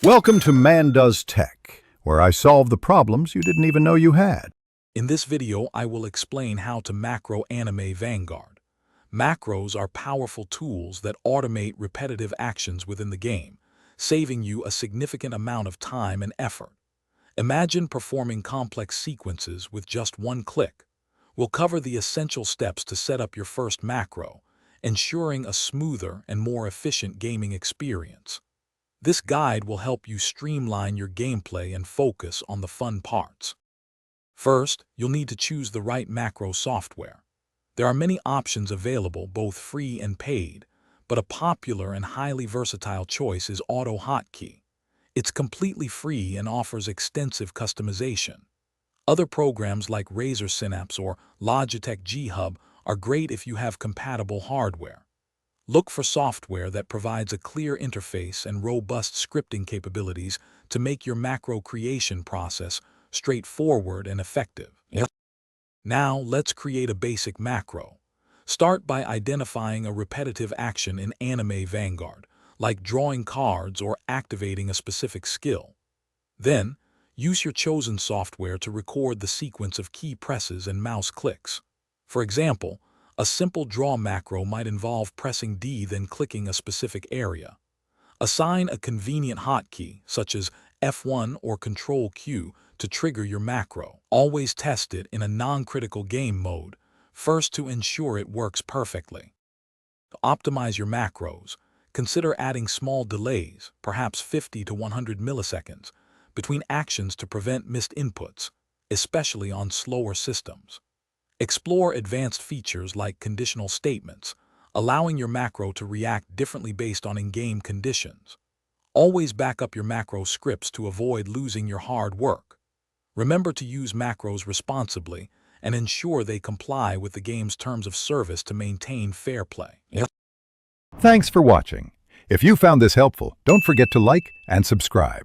Welcome to Man Does Tech, where I solve the problems you didn't even know you had. In this video, I will explain how to macro Anime Vanguard. Macros are powerful tools that automate repetitive actions within the game, saving you a significant amount of time and effort. Imagine performing complex sequences with just one click. We'll cover the essential steps to set up your first macro, ensuring a smoother and more efficient gaming experience. This guide will help you streamline your gameplay and focus on the fun parts. First, you'll need to choose the right macro software. There are many options available, both free and paid, but a popular and highly versatile choice is AutoHotkey. It's completely free and offers extensive customization. Other programs like Razer Synapse or Logitech G Hub are great if you have compatible hardware. Look for software that provides a clear interface and robust scripting capabilities to make your macro creation process straightforward and effective. Now, let's create a basic macro. Start by identifying a repetitive action in Anime Vanguard, like drawing cards or activating a specific skill. Then, use your chosen software to record the sequence of key presses and mouse clicks. For example, a simple draw macro might involve pressing D then clicking a specific area. Assign a convenient hotkey, such as F1 or Ctrl-Q, to trigger your macro. Always test it in a non-critical game mode, first to ensure it works perfectly. To optimize your macros, consider adding small delays, perhaps 50 to 100 milliseconds, between actions to prevent missed inputs, especially on slower systems. Explore advanced features like conditional statements, allowing your macro to react differently based on in-game conditions. Always back up your macro scripts to avoid losing your hard work. Remember to use macros responsibly and ensure they comply with the game's terms of service to maintain fair play. Thanks for watching. If you found this helpful, don't forget to like and subscribe.